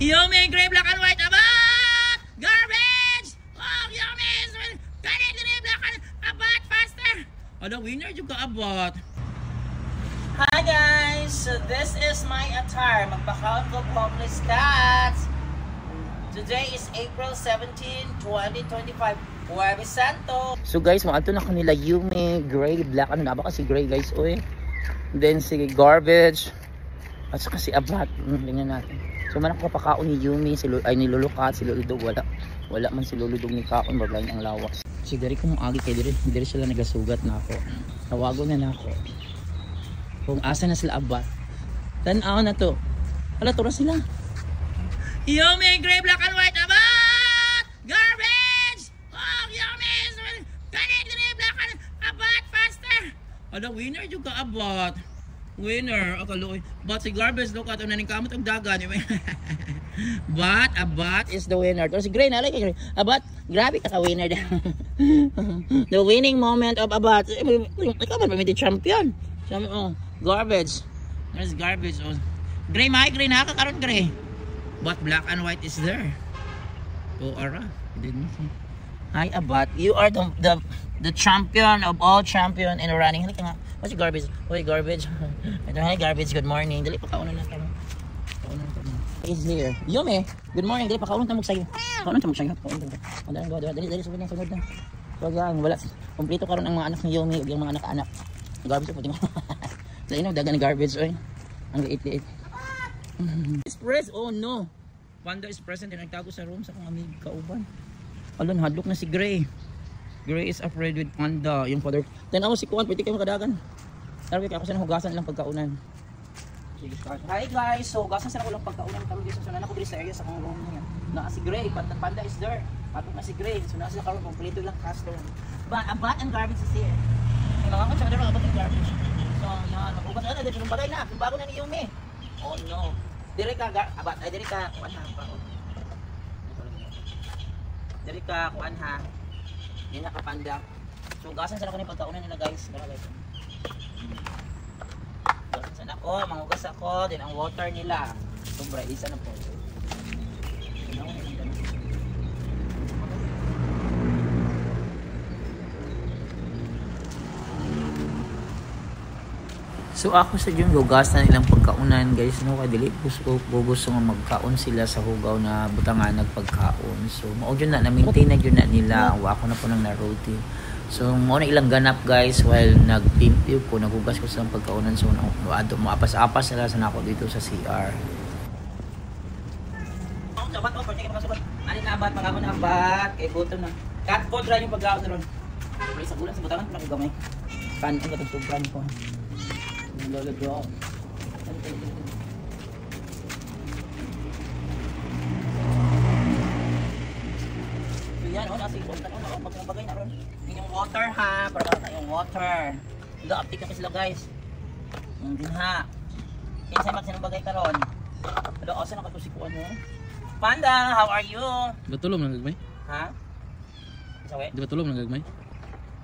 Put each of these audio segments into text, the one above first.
Yummy, gray, black and white, abat! Garbage! Oh, yummy! Gray, black and abat, faster! Oh, the winner juga abat. Hi guys! So this is my attire. Magpakaon ko homeless cats. Today is April 17, 2025. Huwebes Santo. So guys, mga ito na kanila Yummy, gray, black. Ano na ba kasi gray guys? Oy. Then si garbage. At saka si abat. Tingnan natin. So manak kapakaon ni Yummy, ay ni Lulukat, si Luludog. Wala man si Luludog ni Kaon. Bagay ang lawas. Si Dari kung agi kay Dari sila nagasugat na ako. Tawago na ako. Kung asa na sila abat. Tanaw na to. Hala, tura sila. Yummy, gray, black and white, abat! Garbage! Oh, yummy! Gray, black and abat, faster! Oh, the winner juga abat. Winner. Akaloy. But si garbage, look at ito na ning kamot ang dagan. But abat is the winner. Pero si gray, nalay kay gray. Abat, grabe ka winner. The winning moment of abat. Ikaw ba may champion? Oh, garbage. There's garbage. Oh. Gray, may gray na kakaroon gray. But black and white is there. Oh, ara. Didn't see. Hi, abat. You are the champion of all champion in running. Halika nga. What's your garbage? Hoy, garbage. Hi, garbage. Good morning. Dali, pakaunan na kami. Pakaunan na kami. He's here. Yummy. Good morning. Dali, pakaunan na magsayo. Pakaunan na magsayo. Dali, sunod na. So, yan. Wala. Kompleto karon ang mga anak ni Yummy. Yung mga anak-anak. Garbage. Puti mo. Sa ino, dagan ni garbage. Oy. Ang liit-liit. Express, oh no. Panda is present and nagtago sa room sa kong amig kauban. Alon, hadlok na si Gray. Gray is afraid with Panda. Yung father. Tanaw si Kuan, pwede kayo makadagan. Tarwi kaya ako sa hugasan lang pagkaunan. Hi guys, so hugasan sila ko lang pagkaunan kami dito. So nanako diri sa area sa kong room niya. Na si Gray, Panda is there. Patong na si Gray. So na sila karon kompleto lang custom. But abat and garbage is here. May mga kung sa dito abat and garbage. So yan, maghugas na dito ng bagay na. Bago na ni Yummy. Oh no. Diri ka abat ay diri ka kuan ha. Diri ka kuan ha. Hindi nakapanda. So gasan sila kani pagkaunan nila guys. Dara guys. Gasan sana ko, manghugas ako din ang water nila. Sobra isa na po. So ako sa yung hugas na nilang pagkaunan guys, no, kadili gusto nga magkaon sila sa hugaw na butangan nagpagkaon. So mao jud na maintain na jud na nila. Ako na po nang na-routine. So mo na ilang ganap guys while nagpimpyo ko, naghugas ko sa pagkaunan. So mo apas-apas sila sa nako dito sa CR. Sabat ko pwede ka makasubat. Ani na abat magamo na abat kay buto na. Cut po dry yung pagkaon ron. Sa bulan sa butangan ko gamay. Kanin ko tugtugan ko. Lolo bro. So yan, nasa ikot na magbagay na ron. Yung water ha, para na yung water. Ga-update ka sila guys. Hindi ha. Kinsa man sinong bagay karon. Ano asa na katusikuan mo? Panda, how are you? Di ba tulong nang gagmay? Ha? Sawe? Di ba tulong nang gagmay?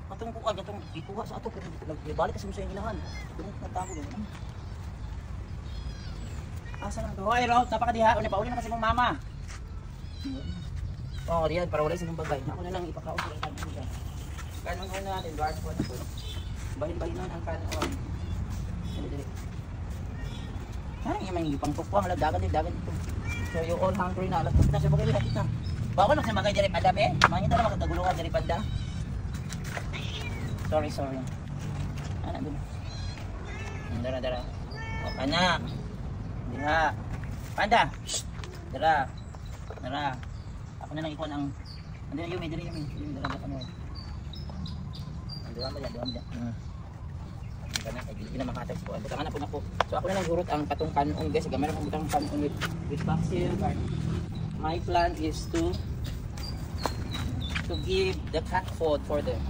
Atong kuha gatong ikuha sa ato pero balik kasi mo sa ilahan. Kung nagtago din. Asa na to? Hoy, Rob, napakadiha. Una pauli na kasi mong mama. Oh, riyan para wala sa mong bagay. Ako na lang ipakaon sa kanon ko. Kanon ko natin, guard ko na po. Bahin-bahinan ang kanon. Dali. Ay, yung mga pangpukpang dagan dito. So you all hungry na. Alam na sa bagay kita. Bawa na sa magay diri panda be. Mangita na makataguluhan diri panda. Sorry. Anak dulu. Dara. Oh, anak. Diha. Panda. Dara. Ako na lang ikuan ang diri Yummy. Dara ka mo. Dara ba? Kana kay gila makatag ko. Butangan na po nako. So ako na lang gurot ang patong kanon guys. Gamay ra butang kanon with vaccine. My plan is to give the cat food for them.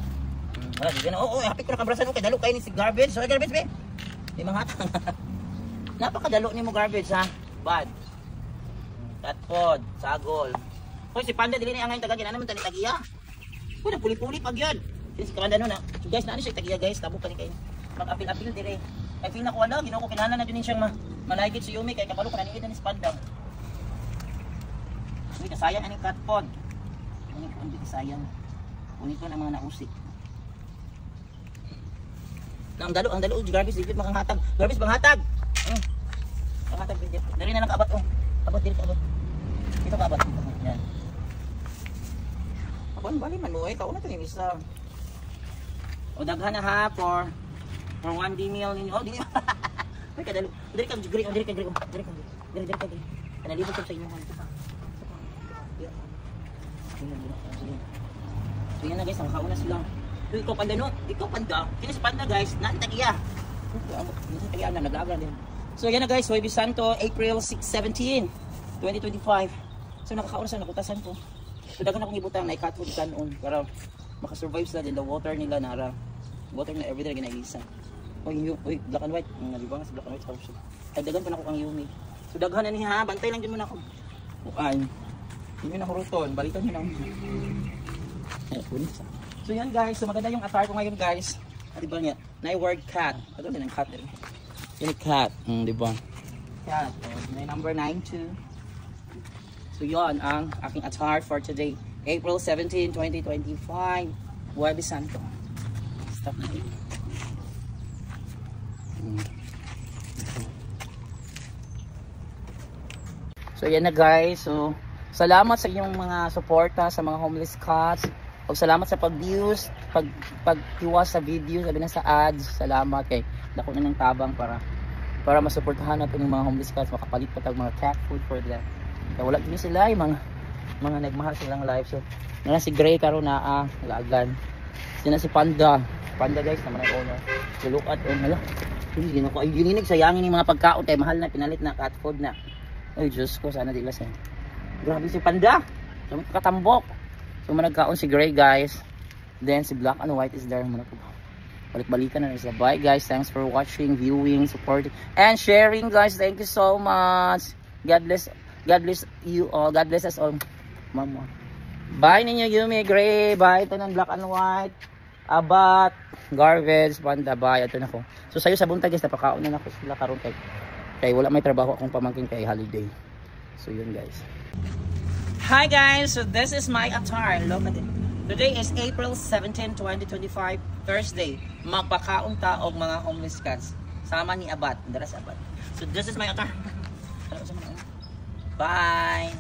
Wala, di na. Oo, hapit ko na kabrasan. Okay, dalo kayo ni si garbage. So, garbage, be. Di mga hatang. Napakadalo ni mo garbage, ha? Bad. Cat food, sagol. Hoy, si Panda, dili na ang ngayon tagagin. Ano naman tali tagiya? Uy, napuli-puli pag yun. Si Panda nun, ha? So, guys, naano siya tagiya, guys. Tabo pa ni kayo. Mag-apil-apil, dire. Ay, feel na ko, ano? Ginoo ko, kinahanglan na din siyang malaygit si Yummy. Kaya kapalo ka, naningit na ni si Panda. Uy, kasayang aning cat pod. Aning hindi kasayang. Unit ang mga nausik. Ang dalo, garbage dito makanghatag. Garbage banghatag. Banghatag dito. Dari na lang kaabat oh. Abot dito abot. Dito kaabat. Yan. Abon bali man mo eh, kauna to ni isa. O daghan na ha for 1 meal ninyo. Oh, dili. Ay kadalo. Diri ka gri. Kanalibot ko sa inyo han. So yan na guys, nakauna sila. Ikaw panda no? Ikaw panda. Kini si panda guys, natagiya. Natagiya na naglaga din. So yan na guys, Huwebes Santo, April 6, 17, 2025. So nakakauna sa nakutasan ko. So dagan akong ibutang na i-cut food kanon para makasurvive sila din the water nila nara. Water na everyday ginaisa. Oy, black and white. Nalibang sa black and white sa usap. Ay dagan pa na ko kang yumi. So daghan na ni ha, bantay lang din mo na ako. Ukan. Hindi na huruton, balikan niyo na. So yan guys, so maganda yung attire ko ngayon guys. Diba niya? Na word cat. Ano din ang cat din? Yung cat, diba? Cat. May number 92. So yon ang aking attire for today. April 17, 2025. Huwebes Santo. Stop na dito. So yan na guys. So salamat sa inyong mga suporta sa mga homeless cats. Salamat sa pag-views, pag-iwas sa video, sabi na sa ads. Salamat kay dako na ng tabang para masuportahan natin yung mga homeless cats, makapalit pa tag mga cat food for them. Kaya wala din sila yung mga nagmahal silang life. So na si Gray karon na lagan. Sina si Panda guys naman ang owner. So look at hala. Hindi ginako ay gininig sayangin yung mga pagkaon kay mahal na pinalit na cat food na. Ay Diyos ko, sana di las. Grabe si Panda. Katambok. So managkaon si Gray guys. Then si Black and White is there. Balik-balikan na rin. Bye guys. Thanks for watching, viewing, supporting, and sharing guys. Thank you so much. God bless you all. God bless us all. Mama. Bye ninyo Yumi, Gray. Bye. Ito ng Black and White. Abat, Garbage, Panda. Bye. Ito na ko. So sayo sa buntag guys. Napakaon na ako sila karon kay wala may trabaho akong pamangkin kay holiday. So yun guys. Hi guys, so this is my attire. Look at it. Today is April 17, 2025, Thursday. Magpakaon ta og mga homeless cats. Sama ni Abat, daras Abat. So this is my attire. Bye.